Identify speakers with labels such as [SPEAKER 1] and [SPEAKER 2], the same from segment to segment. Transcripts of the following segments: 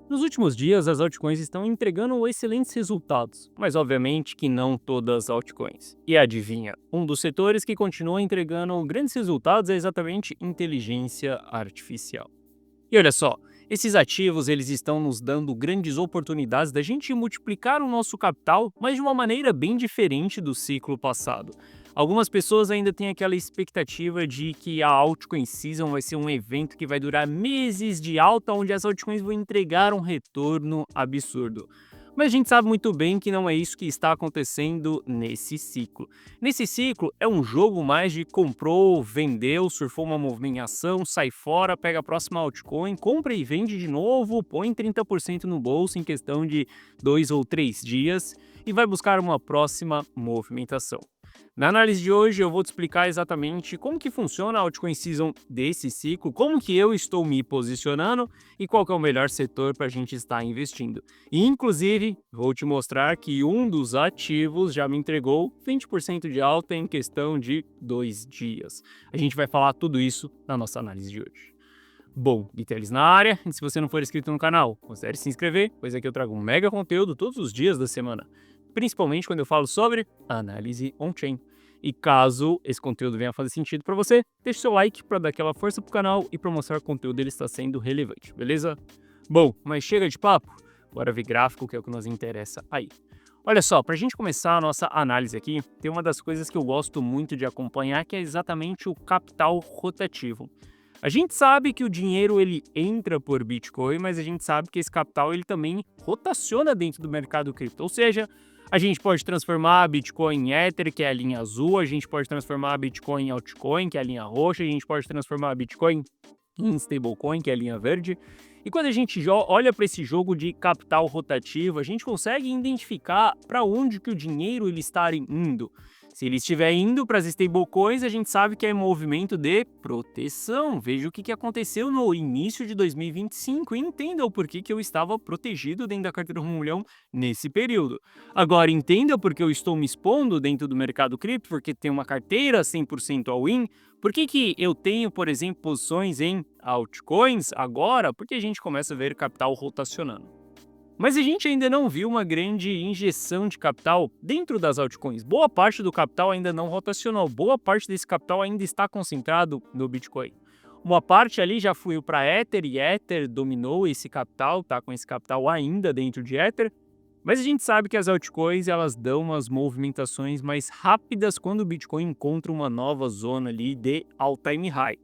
[SPEAKER 1] Nos últimos dias, as altcoins estão entregando excelentes resultados, mas obviamente que não todas as altcoins. E adivinha, um dos setores que continua entregando grandes resultados é exatamente inteligência artificial. E olha só, esses ativos eles estão nos dando grandes oportunidades da gente multiplicar o nosso capital, mas de uma maneira bem diferente do ciclo passado. Algumas pessoas ainda têm aquela expectativa de que a altcoin season vai ser um evento que vai durar meses de alta, onde as altcoins vão entregar um retorno absurdo. Mas a gente sabe muito bem que não é isso que está acontecendo nesse ciclo. Nesse ciclo, é um jogo mais de comprou, vendeu, surfou uma movimentação, sai fora, pega a próxima altcoin, compra e vende de novo, põe 30% no bolso em questão de 2 ou 3 dias e vai buscar uma próxima movimentação. Na análise de hoje eu vou te explicar exatamente como que funciona a altcoin season desse ciclo, como que eu estou me posicionando e qual que é o melhor setor para a gente estar investindo. E inclusive vou te mostrar que um dos ativos já me entregou 20% de alta em questão de 2 dias. A gente vai falar tudo isso na nossa análise de hoje. Bom, Vitelis na área, e se você não for inscrito no canal, considere se inscrever, pois aqui eu trago um mega conteúdo todos os dias da semana, principalmente quando eu falo sobre análise on-chain. E caso esse conteúdo venha a fazer sentido para você, deixe seu like para dar aquela força pro canal e para mostrar que o conteúdo dele está sendo relevante, beleza? Bom, mas chega de papo, bora ver gráfico que é o que nos interessa aí. Olha só, para a gente começar a nossa análise aqui, tem uma das coisas que eu gosto muito de acompanhar que é exatamente o capital rotativo. A gente sabe que o dinheiro ele entra por Bitcoin, mas a gente sabe que esse capital ele também rotaciona dentro do mercado cripto, ou seja, a gente pode transformar a Bitcoin em Ether, que é a linha azul, a gente pode transformar a Bitcoin em altcoin, que é a linha roxa, a gente pode transformar a Bitcoin em stablecoin, que é a linha verde. E quando a gente olha para esse jogo de capital rotativo, a gente consegue identificar para onde que o dinheiro ele está indo. Se ele estiver indo para as stablecoins, a gente sabe que é movimento de proteção. Veja o que aconteceu no início de 2025 e entenda o porquê que eu estava protegido dentro da carteira 1 milhão nesse período. Agora, entenda porque eu estou me expondo dentro do mercado cripto, porque tem uma carteira 100% all-in. Por que eu tenho, por exemplo, posições em altcoins agora? Porque a gente começa a ver capital rotacionando. Mas a gente ainda não viu uma grande injeção de capital dentro das altcoins. Boa parte do capital ainda não rotacionou, boa parte desse capital ainda está concentrado no Bitcoin. Uma parte ali já fluiu para Ether e Ether dominou esse capital, tá com esse capital ainda dentro de Ether. Mas a gente sabe que as altcoins elas dão umas movimentações mais rápidas quando o Bitcoin encontra uma nova zona ali de all-time high.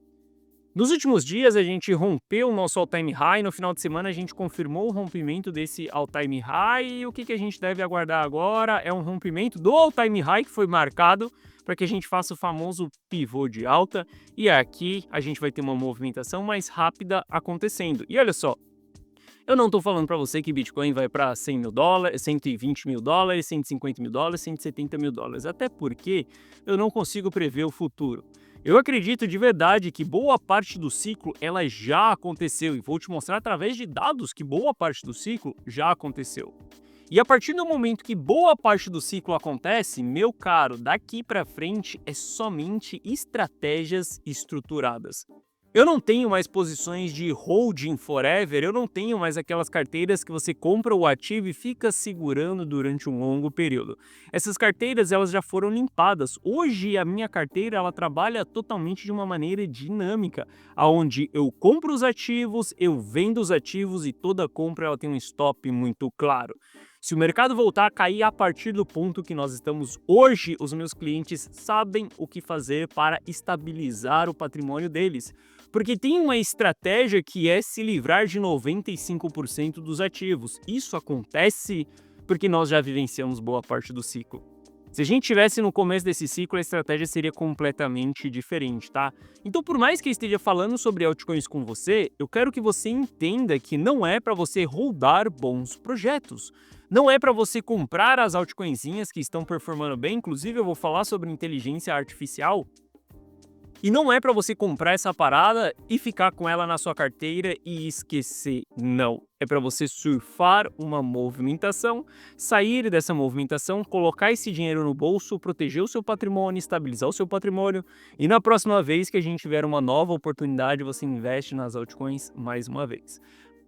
[SPEAKER 1] Nos últimos dias a gente rompeu o nosso all-time high, no final de semana a gente confirmou o rompimento desse all-time high e o que a gente deve aguardar agora é um rompimento do all-time high que foi marcado para que a gente faça o famoso pivô de alta e aqui a gente vai ter uma movimentação mais rápida acontecendo. E olha só, eu não estou falando para você que Bitcoin vai para 100 mil dólares, 120 mil dólares, 150 mil dólares, 170 mil dólares, até porque eu não consigo prever o futuro. Eu acredito de verdade que boa parte do ciclo ela já aconteceu e vou te mostrar através de dados que boa parte do ciclo já aconteceu. E a partir do momento que boa parte do ciclo acontece, meu caro, daqui para frente é somente estratégias estruturadas. Eu não tenho mais posições de holding forever, eu não tenho mais aquelas carteiras que você compra o ativo e fica segurando durante um longo período. Essas carteiras elas já foram limpadas. Hoje a minha carteira ela trabalha totalmente de uma maneira dinâmica, aonde eu compro os ativos, eu vendo os ativos e toda compra ela tem um stop muito claro. Se o mercado voltar a cair a partir do ponto que nós estamos hoje, os meus clientes sabem o que fazer para estabilizar o patrimônio deles. Porque tem uma estratégia que é se livrar de 95% dos ativos. Isso acontece porque nós já vivenciamos boa parte do ciclo. Se a gente estivesse no começo desse ciclo, a estratégia seria completamente diferente, tá? Então, por mais que eu esteja falando sobre altcoins com você, eu quero que você entenda que não é para você holdar bons projetos. Não é para você comprar as altcoinzinhas que estão performando bem, inclusive eu vou falar sobre inteligência artificial. E não é para você comprar essa parada e ficar com ela na sua carteira e esquecer, não. É para você surfar uma movimentação, sair dessa movimentação, colocar esse dinheiro no bolso, proteger o seu patrimônio, estabilizar o seu patrimônio e na próxima vez que a gente tiver uma nova oportunidade, você investe nas altcoins mais uma vez.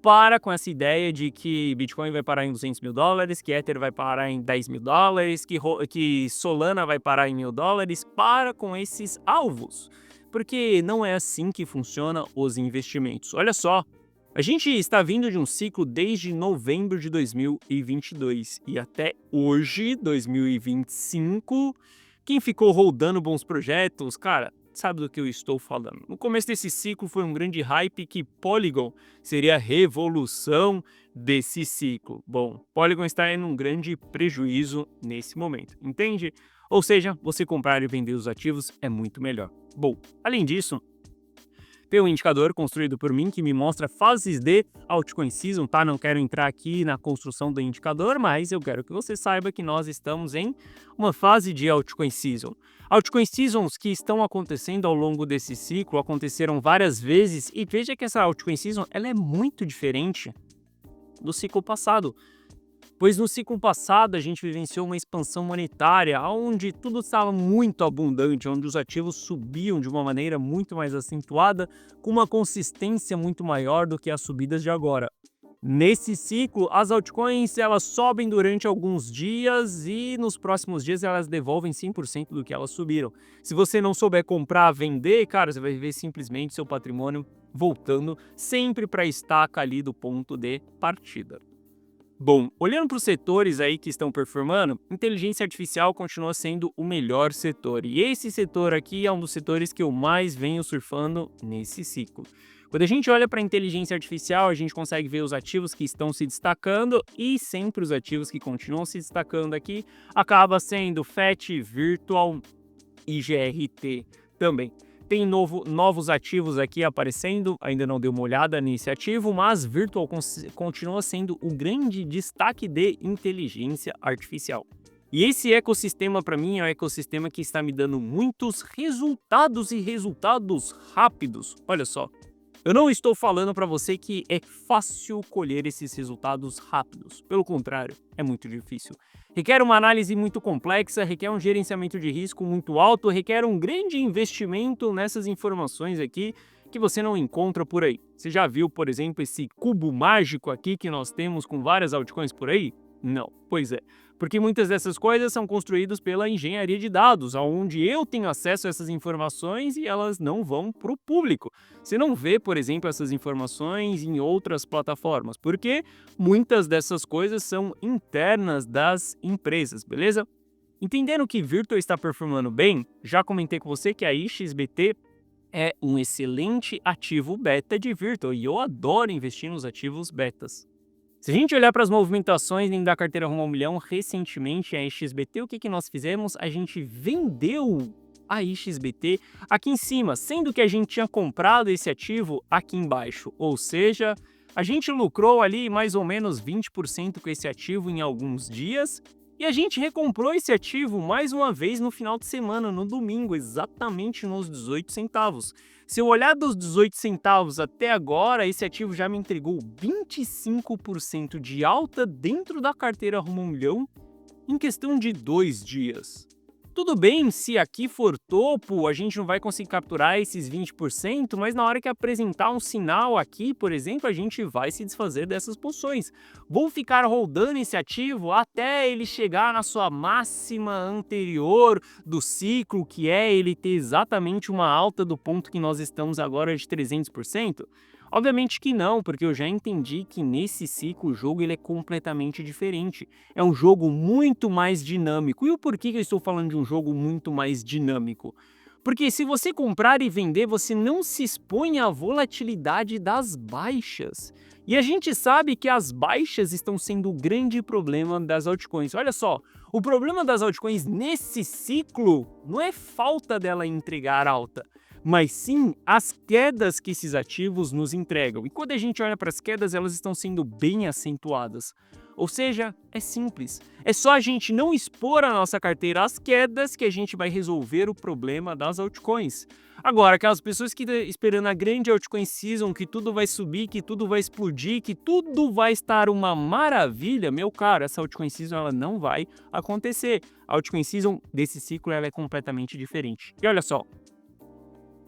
[SPEAKER 1] Para com essa ideia de que Bitcoin vai parar em $200.000, que Ether vai parar em $10.000, que Solana vai parar em $1.000. Para com esses alvos, porque não é assim que funcionam os investimentos. Olha só, a gente está vindo de um ciclo desde novembro de 2022 e até hoje, 2025, quem ficou rodando bons projetos, cara, sabe do que eu estou falando. No começo desse ciclo foi um grande hype que Polygon seria a revolução desse ciclo. Bom, Polygon está em um grande prejuízo nesse momento, entende? Ou seja, você comprar e vender os ativos é muito melhor. Bom, além disso, tem um indicador construído por mim que me mostra fases de altcoin season, tá? Não quero entrar aqui na construção do indicador, mas eu quero que você saiba que nós estamos em uma fase de altcoin season. Altcoin seasons que estão acontecendo ao longo desse ciclo aconteceram várias vezes e veja que essa altcoin season ela é muito diferente do ciclo passado. Pois no ciclo passado a gente vivenciou uma expansão monetária, onde tudo estava muito abundante, onde os ativos subiam de uma maneira muito mais acentuada, com uma consistência muito maior do que as subidas de agora. Nesse ciclo, as altcoins elas sobem durante alguns dias e nos próximos dias elas devolvem 100% do que elas subiram. Se você não souber comprar, vender, cara, você vai ver simplesmente seu patrimônio voltando sempre para a estaca ali do ponto de partida. Bom, olhando para os setores aí que estão performando, inteligência artificial continua sendo o melhor setor. E esse setor aqui é um dos setores que eu mais venho surfando nesse ciclo. Quando a gente olha para a inteligência artificial, a gente consegue ver os ativos que estão se destacando e sempre os ativos que continuam se destacando aqui acaba sendo FET, Virtual e GRT também. Tem novos ativos aqui aparecendo, ainda não dei uma olhada nesse ativo, mas Virtual continua sendo o grande destaque de inteligência artificial. E esse ecossistema, para mim, é um ecossistema que está me dando muitos resultados e resultados rápidos. Olha só, eu não estou falando para você que é fácil colher esses resultados rápidos. Pelo contrário, é muito difícil. Requer uma análise muito complexa, requer um gerenciamento de risco muito alto, requer um grande investimento nessas informações aqui que você não encontra por aí. Você já viu, por exemplo, esse cubo mágico aqui que nós temos com várias altcoins por aí? Não, pois é, porque muitas dessas coisas são construídas pela engenharia de dados, onde eu tenho acesso a essas informações e elas não vão para o público. Você não vê, por exemplo, essas informações em outras plataformas, porque muitas dessas coisas são internas das empresas, beleza? Entendendo que Virtual está performando bem, já comentei com você que a IXBT é um excelente ativo beta de Virtual e eu adoro investir nos ativos betas. Se a gente olhar para as movimentações dentro da carteira rumo ao milhão, recentemente a XBT, o que nós fizemos? A gente vendeu a XBT aqui em cima, sendo que a gente tinha comprado esse ativo aqui embaixo. Ou seja, a gente lucrou ali mais ou menos 20% com esse ativo em alguns dias e a gente recomprou esse ativo mais uma vez no final de semana, no domingo, exatamente nos 18 centavos. Se eu olhar dos 18 centavos até agora, esse ativo já me entregou 25% de alta dentro da carteira rumo ao milhão em questão de 2 dias. Tudo bem, se aqui for topo, a gente não vai conseguir capturar esses 20%, mas na hora que apresentar um sinal aqui, por exemplo, a gente vai se desfazer dessas posições. Vou ficar rodando esse ativo até ele chegar na sua máxima anterior do ciclo, que é ele ter exatamente uma alta do ponto que nós estamos agora de 300%? Obviamente que não, porque eu já entendi que nesse ciclo o jogo ele é completamente diferente. É um jogo muito mais dinâmico. E o porquê que eu estou falando de um jogo muito mais dinâmico? Porque se você comprar e vender, você não se expõe à volatilidade das baixas. E a gente sabe que as baixas estão sendo o grande problema das altcoins. Olha só, o problema das altcoins nesse ciclo não é falta dela entregar alta, mas sim as quedas que esses ativos nos entregam. E quando a gente olha para as quedas, elas estão sendo bem acentuadas. Ou seja, é simples. É só a gente não expor a nossa carteira às quedas que a gente vai resolver o problema das altcoins. Agora, aquelas pessoas que estão esperando a grande altcoin season, que tudo vai subir, que tudo vai explodir, que tudo vai estar uma maravilha, meu caro, essa altcoin season ela não vai acontecer. A altcoin season desse ciclo ela é completamente diferente. E olha só,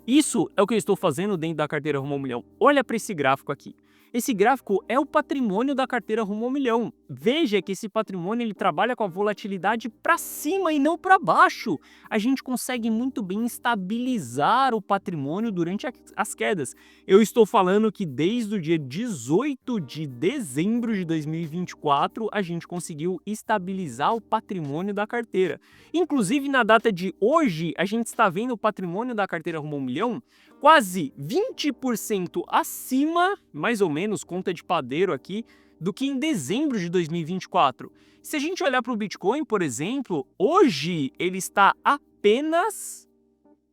[SPEAKER 1] isso é o que eu estou fazendo dentro da carteira rumo ao milhão. Olha para esse gráfico aqui. Esse gráfico é o patrimônio da carteira rumo ao milhão. Veja que esse patrimônio ele trabalha com a volatilidade para cima e não para baixo. A gente consegue muito bem estabilizar o patrimônio durante as quedas. Eu estou falando que desde o dia 18 de dezembro de 2024, a gente conseguiu estabilizar o patrimônio da carteira. Inclusive, na data de hoje, a gente está vendo o patrimônio da carteira rumo ao milhão quase 20% acima, mais ou menos, conta de padeiro aqui, do que em dezembro de 2024. Se a gente olhar para o Bitcoin, por exemplo, hoje ele está apenas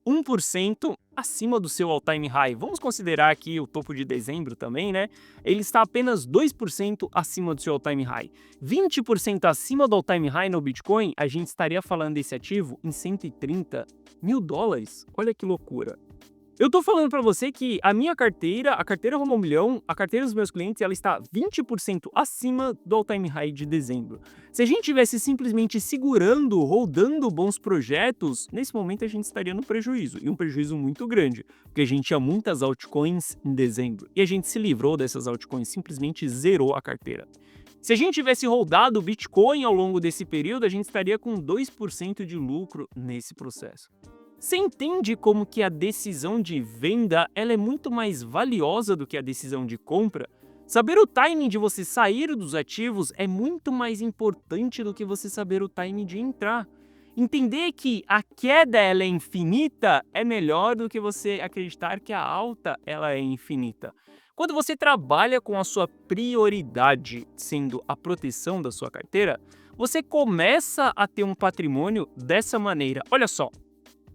[SPEAKER 1] 1% acima do seu all-time high. Vamos considerar aqui o topo de dezembro também, né? Ele está apenas 2% acima do seu all-time high. 20% acima do all-time high no Bitcoin, a gente estaria falando desse ativo em 130 mil dólares. Olha que loucura. Eu tô falando para você que a minha carteira, a carteira rumo ao milhão, a carteira dos meus clientes, ela está 20% acima do all-time high de dezembro. Se a gente tivesse simplesmente segurando, rodando bons projetos, nesse momento a gente estaria no prejuízo, e um prejuízo muito grande, porque a gente tinha muitas altcoins em dezembro, e a gente se livrou dessas altcoins, simplesmente zerou a carteira. Se a gente tivesse rodado o Bitcoin ao longo desse período, a gente estaria com 2% de lucro nesse processo. Você entende como que a decisão de venda ela é muito mais valiosa do que a decisão de compra? Saber o timing de você sair dos ativos é muito mais importante do que você saber o timing de entrar. Entender que a queda ela é infinita é melhor do que você acreditar que a alta ela é infinita. Quando você trabalha com a sua prioridade sendo a proteção da sua carteira, você começa a ter um patrimônio dessa maneira. Olha só.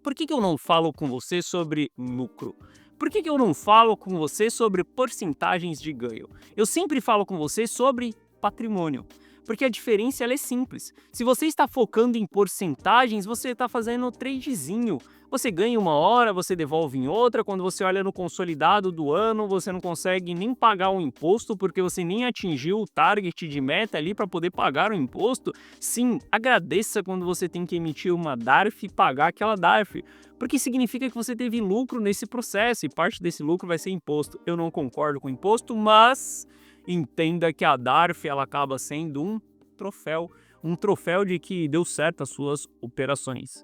[SPEAKER 1] Por que eu não falo com você sobre lucro? Por que eu não falo com você sobre porcentagens de ganho? Eu sempre falo com você sobre patrimônio. Porque a diferença ela é simples. Se você está focando em porcentagens, você está fazendo um tradezinho. Você ganha uma hora, você devolve em outra. Quando você olha no consolidado do ano, você não consegue nem pagar o imposto porque você nem atingiu o target de meta ali para poder pagar o imposto. Sim, agradeça quando você tem que emitir uma DARF e pagar aquela DARF. Porque significa que você teve lucro nesse processo e parte desse lucro vai ser imposto. Eu não concordo com imposto, mas entenda que a DARF ela acaba sendo um troféu de que deu certo as suas operações.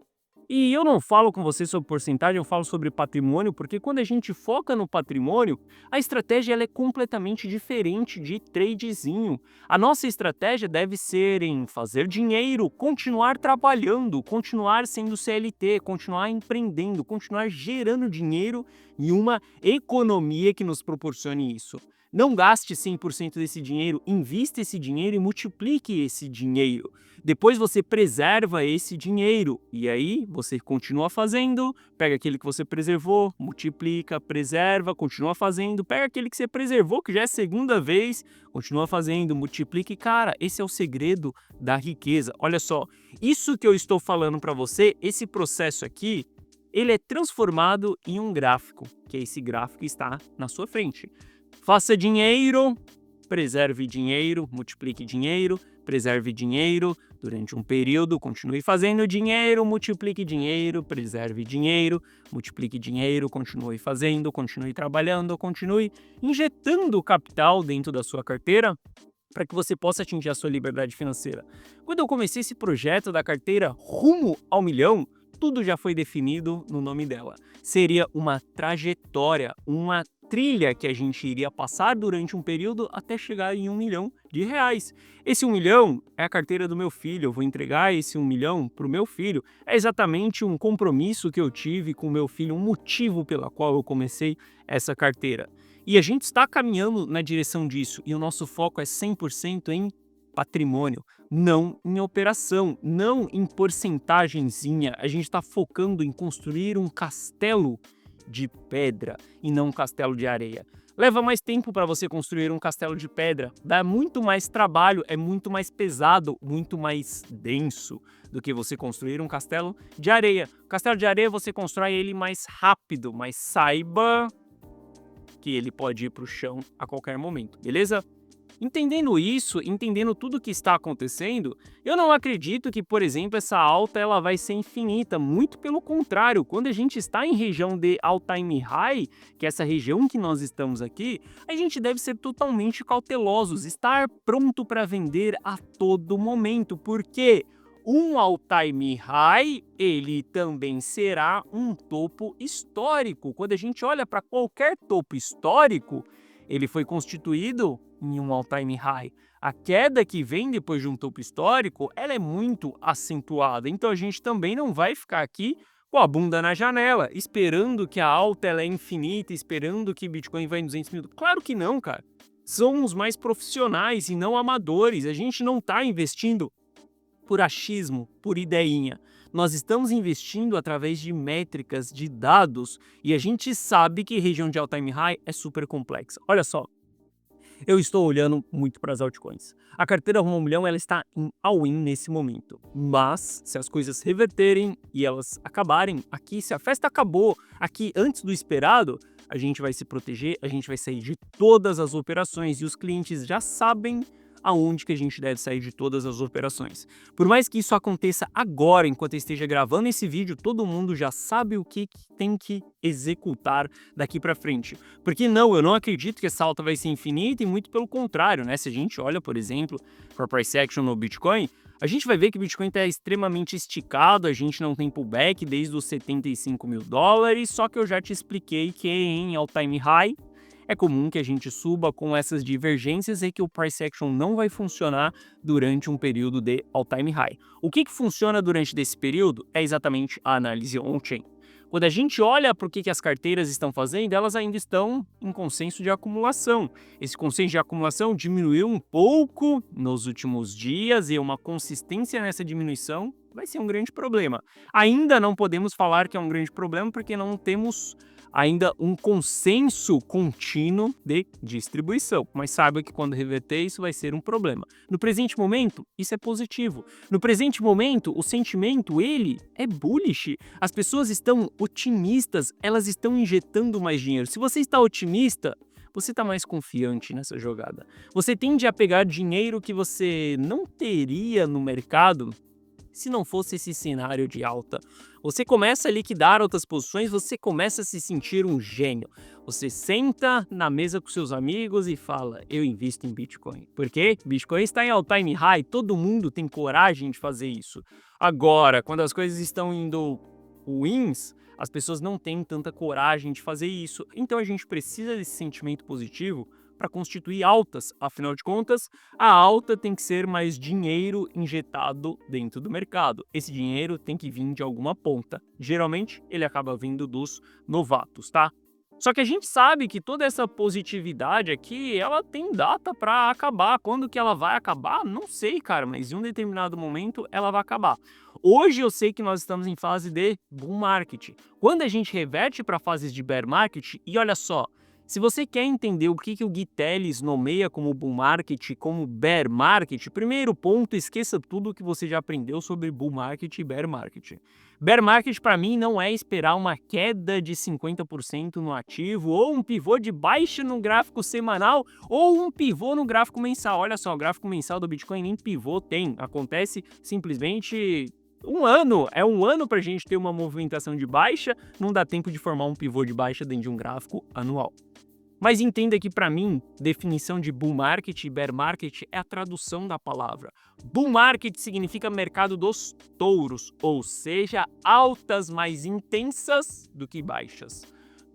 [SPEAKER 1] E eu não falo com você sobre porcentagem, eu falo sobre patrimônio, porque quando a gente foca no patrimônio, a estratégia ela é completamente diferente de tradezinho. A nossa estratégia deve ser em fazer dinheiro, continuar trabalhando, continuar sendo CLT, continuar empreendendo, continuar gerando dinheiro em uma economia que nos proporcione isso. Não gaste 100% desse dinheiro, invista esse dinheiro e multiplique esse dinheiro. Depois você preserva esse dinheiro e aí você continua fazendo, pega aquele que você preservou, multiplica, preserva, continua fazendo, pega aquele que você preservou, que já é a segunda vez, continua fazendo, multiplica e cara, esse é o segredo da riqueza. Olha só, isso que eu estou falando para você, esse processo aqui, ele é transformado em um gráfico, que é esse gráfico que está na sua frente. Faça dinheiro, preserve dinheiro, multiplique dinheiro, preserve dinheiro durante um período, continue fazendo dinheiro, multiplique dinheiro, preserve dinheiro, multiplique dinheiro, continue fazendo, continue trabalhando, continue injetando capital dentro da sua carteira para que você possa atingir a sua liberdade financeira. Quando eu comecei esse projeto da carteira rumo ao milhão, tudo já foi definido no nome dela. Seria uma trajetória, uma trilha que a gente iria passar durante um período até chegar em R$1 milhão. Esse 1 milhão é a carteira do meu filho, eu vou entregar esse 1 milhão para o meu filho. É exatamente um compromisso que eu tive com o meu filho, um motivo pela qual eu comecei essa carteira. E a gente está caminhando na direção disso e o nosso foco é 100% em patrimônio, não em operação, não em porcentagenzinha. A gente está focando em construir um castelo de pedra e não um castelo de areia. Leva mais tempo para você construir um castelo de pedra, dá muito mais trabalho, é muito mais pesado, muito mais denso do que você construir um castelo de areia. O castelo de areia você constrói ele mais rápido, mas saiba que ele pode ir para o chão a qualquer momento, beleza? Entendendo isso, entendendo tudo o que está acontecendo, eu não acredito que, por exemplo, essa alta ela vai ser infinita, muito pelo contrário, quando a gente está em região de all-time high, que é essa região que nós estamos aqui, a gente deve ser totalmente cautelosos, estar pronto para vender a todo momento, porque um all-time high, ele também será um topo histórico. Quando a gente olha para qualquer topo histórico, ele foi constituído em um all-time high. A queda que vem depois de um topo histórico, ela é muito acentuada. Então a gente também não vai ficar aqui com a bunda na janela, esperando que a alta ela é infinita, esperando que Bitcoin vai em 200 mil. Claro que não, cara. Somos mais profissionais e não amadores. A gente não está investindo por achismo, por ideinha. Nós estamos investindo através de métricas, de dados, e a gente sabe que região de all-time high é super complexa. Olha só, eu estou olhando muito para as altcoins. A carteira Rumo ao Milhão ela está em all-in nesse momento, mas se as coisas reverterem e elas acabarem aqui, se a festa acabou aqui antes do esperado, a gente vai se proteger, a gente vai sair de todas as operações e os clientes já sabem aonde que a gente deve sair de todas as operações. Por mais que isso aconteça agora, enquanto eu esteja gravando esse vídeo, todo mundo já sabe o que tem que executar daqui para frente. Porque não, eu não acredito que essa alta vai ser infinita e muito pelo contrário, né? Se a gente olha, por exemplo, para a price action no Bitcoin, a gente vai ver que o Bitcoin está extremamente esticado, a gente não tem pullback desde os 75 mil dólares, só que eu já te expliquei que em all-time high, é comum que a gente suba com essas divergências e que o price action não vai funcionar durante um período de all-time high. O que funciona durante desse período é exatamente a análise on-chain. Quando a gente olha para o que as carteiras estão fazendo, elas ainda estão em consenso de acumulação. Esse consenso de acumulação diminuiu um pouco nos últimos dias e uma consistência nessa diminuição vai ser um grande problema. Ainda não podemos falar que é um grande problema porque não temos ainda um consenso contínuo de distribuição, mas saiba que quando reverter isso vai ser um problema. No presente momento, isso é positivo. No presente momento, o sentimento, ele é bullish. As pessoas estão otimistas, elas estão injetando mais dinheiro. Se você está otimista, você está mais confiante nessa jogada. Você tende a pegar dinheiro que você não teria no mercado se não fosse esse cenário de alta. Você começa a liquidar outras posições, você começa a se sentir um gênio. Você senta na mesa com seus amigos e fala, eu invisto em Bitcoin. Por quê? Bitcoin está em all-time high, todo mundo tem coragem de fazer isso. Agora, quando as coisas estão indo ruins, as pessoas não têm tanta coragem de fazer isso. Então a gente precisa desse sentimento positivo para constituir altas. Afinal de contas, a alta tem que ser mais dinheiro injetado dentro do mercado. Esse dinheiro tem que vir de alguma ponta. Geralmente, ele acaba vindo dos novatos, tá? Só que a gente sabe que toda essa positividade aqui, ela tem data para acabar. Quando que ela vai acabar? Não sei, cara, mas em um determinado momento ela vai acabar. Hoje eu sei que nós estamos em fase de bull market. Quando a gente reverte para fases de bear market, e olha só, se você quer entender o que o Gui Telles nomeia como bull market, como bear market, primeiro ponto, esqueça tudo que você já aprendeu sobre bull market e bear market. Bear market para mim não é esperar uma queda de 50% no ativo, ou um pivô de baixa no gráfico semanal, ou um pivô no gráfico mensal. Olha só, o gráfico mensal do Bitcoin nem pivô tem, acontece simplesmente um ano, é um ano para a gente ter uma movimentação de baixa, não dá tempo de formar um pivô de baixa dentro de um gráfico anual. Mas entenda que para mim, definição de bull market e bear market é a tradução da palavra. Bull market significa mercado dos touros, ou seja, altas mais intensas do que baixas.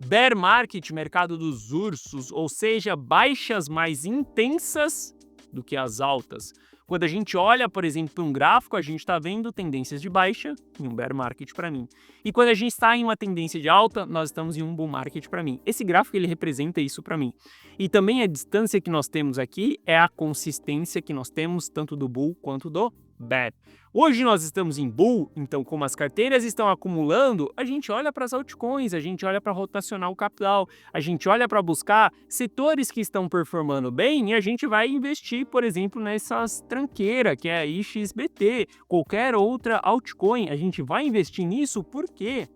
[SPEAKER 1] Bear market, mercado dos ursos, ou seja, baixas mais intensas do que as altas. Quando a gente olha, por exemplo, para um gráfico, a gente está vendo tendências de baixa em um bear market para mim. E quando a gente está em uma tendência de alta, nós estamos em um bull market para mim. Esse gráfico ele representa isso para mim. E também a distância que nós temos aqui é a consistência que nós temos tanto do bull quanto do bear. Hoje nós estamos em bull, então como as carteiras estão acumulando, a gente olha para as altcoins, a gente olha para rotacionar o capital, a gente olha para buscar setores que estão performando bem e a gente vai investir, por exemplo, nessas tranqueiras, que é a IXBT, qualquer outra altcoin, a gente vai investir nisso porque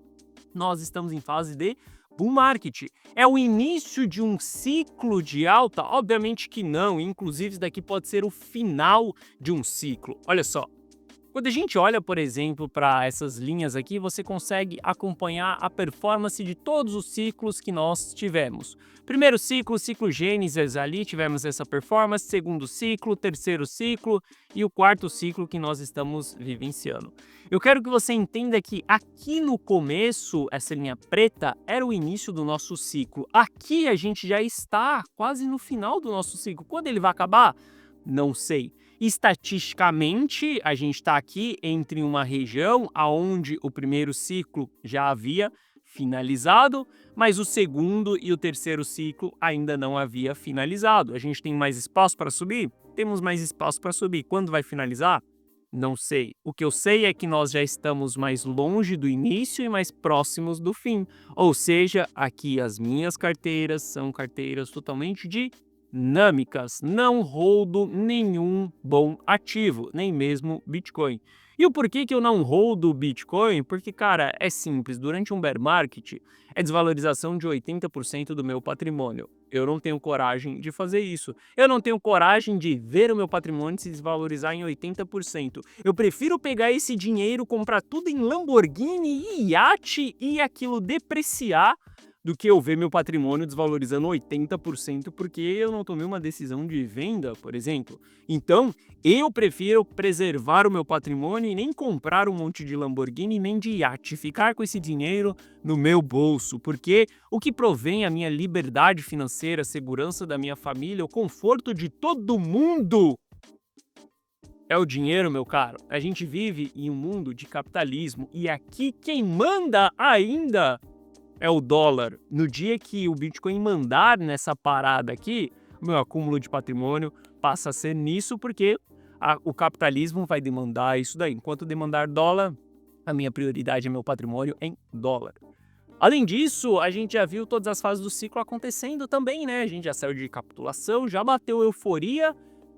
[SPEAKER 1] nós estamos em fase de bull market. É o início de um ciclo de alta? Obviamente que não, inclusive isso daqui pode ser o final de um ciclo. Olha só, quando a gente olha, por exemplo, para essas linhas aqui, você consegue acompanhar a performance de todos os ciclos que nós tivemos. Primeiro ciclo, ciclo Gênesis, ali tivemos essa performance, segundo ciclo, terceiro ciclo e o quarto ciclo que nós estamos vivenciando. Eu quero que você entenda que aqui no começo, essa linha preta era o início do nosso ciclo. Aqui a gente já está quase no final do nosso ciclo. Quando ele vai acabar? Não sei. Estatisticamente, a gente está aqui entre uma região onde o primeiro ciclo já havia finalizado, mas o segundo e o terceiro ciclo ainda não havia finalizado. A gente tem mais espaço para subir? Temos mais espaço para subir. Quando vai finalizar? Não sei. O que eu sei é que nós já estamos mais longe do início e mais próximos do fim. Ou seja, aqui as minhas carteiras são carteiras totalmente dinâmicas, não holdo nenhum bom ativo, nem mesmo Bitcoin. E o porquê que eu não holdo Bitcoin? Porque, cara, é simples, durante um bear market é desvalorização de 80% do meu patrimônio. Eu não tenho coragem de fazer isso. Eu não tenho coragem de ver o meu patrimônio se desvalorizar em 80%. Eu prefiro pegar esse dinheiro, comprar tudo em Lamborghini e iate e aquilo depreciar do que eu ver meu patrimônio desvalorizando 80% porque eu não tomei uma decisão de venda, por exemplo. Então, eu prefiro preservar o meu patrimônio e nem comprar um monte de Lamborghini nem de iate, ficar com esse dinheiro no meu bolso, porque o que provém a minha liberdade financeira, a segurança da minha família, o conforto de todo mundo é o dinheiro, meu caro. A gente vive em um mundo de capitalismo e aqui quem manda ainda é o dólar. No dia que o Bitcoin mandar nessa parada aqui, o meu acúmulo de patrimônio passa a ser nisso porque o capitalismo vai demandar isso daí. Enquanto demandar dólar, a minha prioridade é meu patrimônio em dólar. Além disso, a gente já viu todas as fases do ciclo acontecendo também, né? A gente já saiu de capitulação, já bateu euforia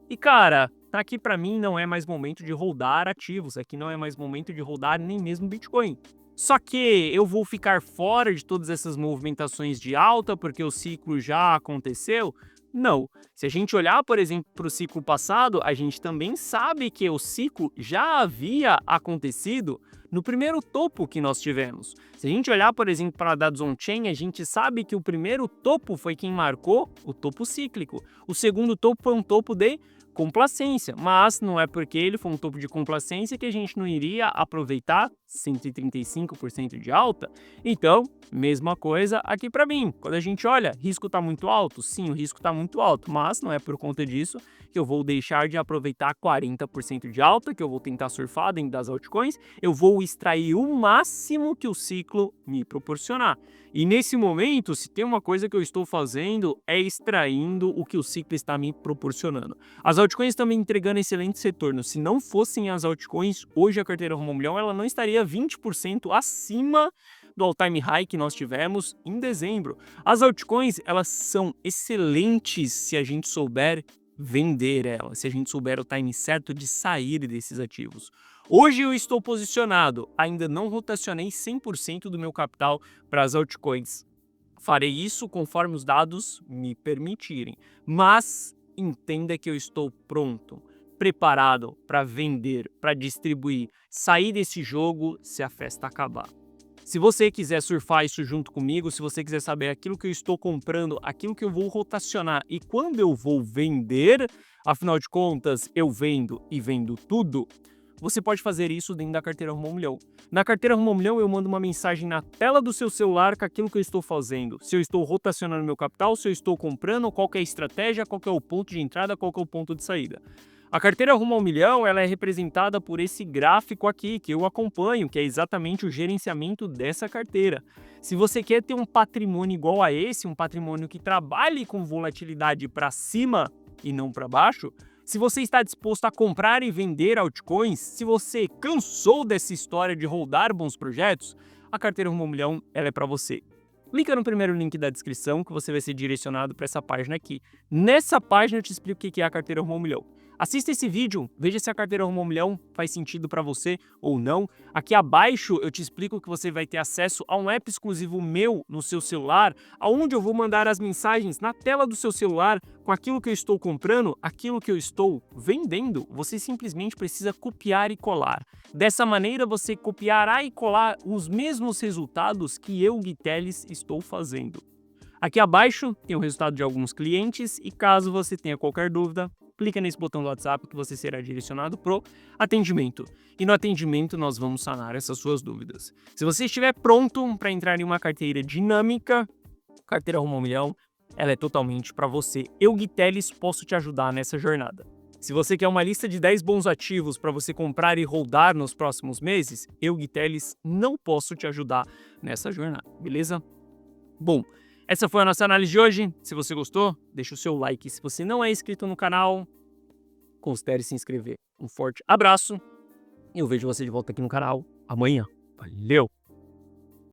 [SPEAKER 1] e, cara, aqui para mim não é mais momento de holdar ativos, aqui não é mais momento de holdar nem mesmo Bitcoin. Só que eu vou ficar fora de todas essas movimentações de alta porque o ciclo já aconteceu? Não. Se a gente olhar, por exemplo, para o ciclo passado, a gente também sabe que o ciclo já havia acontecido no primeiro topo que nós tivemos. Se a gente olhar, por exemplo, para dados on-chain, a gente sabe que o primeiro topo foi quem marcou o topo cíclico. O segundo topo foi um topo de complacência, mas não é porque ele foi um topo de complacência que a gente não iria aproveitar 135% de alta. Então, mesma coisa aqui para mim. Quando a gente olha, risco está muito alto? Sim, o risco está muito alto, mas não é por conta disso que eu vou deixar de aproveitar 40% de alta, que eu vou tentar surfar dentro das altcoins, eu vou extrair o máximo que o ciclo me proporcionar. E nesse momento, se tem uma coisa que eu estou fazendo, é extraindo o que o ciclo está me proporcionando. As altcoins estão me entregando excelentes retornos. Se não fossem as altcoins, hoje a carteira rumo ao milhão ela não estaria 20% acima do all-time high que nós tivemos em dezembro. As altcoins, elas são excelentes se a gente souber vender elas, se a gente souber o time certo de sair desses ativos. Hoje eu estou posicionado, ainda não rotacionei 100% do meu capital para as altcoins. Farei isso conforme os dados me permitirem, mas entenda que eu estou pronto, preparado para vender, para distribuir, sair desse jogo se a festa acabar. Se você quiser surfar isso junto comigo, se você quiser saber aquilo que eu estou comprando, aquilo que eu vou rotacionar e quando eu vou vender, afinal de contas, eu vendo e vendo tudo, você pode fazer isso dentro da carteira Rumo ao Milhão. Na carteira Rumo ao Milhão, eu mando uma mensagem na tela do seu celular com aquilo que eu estou fazendo. Se eu estou rotacionando meu capital, se eu estou comprando, qual que é a estratégia, qual que é o ponto de entrada, qual que é o ponto de saída. A carteira Rumo ao Milhão ela é representada por esse gráfico aqui que eu acompanho, que é exatamente o gerenciamento dessa carteira. Se você quer ter um patrimônio igual a esse, um patrimônio que trabalhe com volatilidade para cima e não para baixo, se você está disposto a comprar e vender altcoins, se você cansou dessa história de holdar bons projetos, a carteira Rumo ao Milhão ela é para você. Clica no primeiro link da descrição que você vai ser direcionado para essa página aqui. Nessa página eu te explico o que é a carteira Rumo ao Milhão. Assista esse vídeo, veja se a carteira Rumo ao Milhão faz sentido para você ou não. Aqui abaixo eu te explico que você vai ter acesso a um app exclusivo meu no seu celular, onde eu vou mandar as mensagens na tela do seu celular com aquilo que eu estou comprando, aquilo que eu estou vendendo. Você simplesmente precisa copiar e colar. Dessa maneira você copiará e colar os mesmos resultados que eu, Gui Teles, estou fazendo. Aqui abaixo tem o resultado de alguns clientes e caso você tenha qualquer dúvida, clica nesse botão do WhatsApp que você será direcionado pro atendimento. E no atendimento nós vamos sanar essas suas dúvidas. Se você estiver pronto para entrar em uma carteira dinâmica, carteira Rumo ao Milhão, ela é totalmente para você. Eu, Gui Teles, posso te ajudar nessa jornada. Se você quer uma lista de 10 bons ativos para você comprar e rodar nos próximos meses, eu, Gui Teles, não posso te ajudar nessa jornada, beleza? Bom, essa foi a nossa análise de hoje. Se você gostou, deixa o seu like. Se você não é inscrito no canal, considere se inscrever. Um forte abraço e eu vejo você de volta aqui no canal amanhã. Valeu!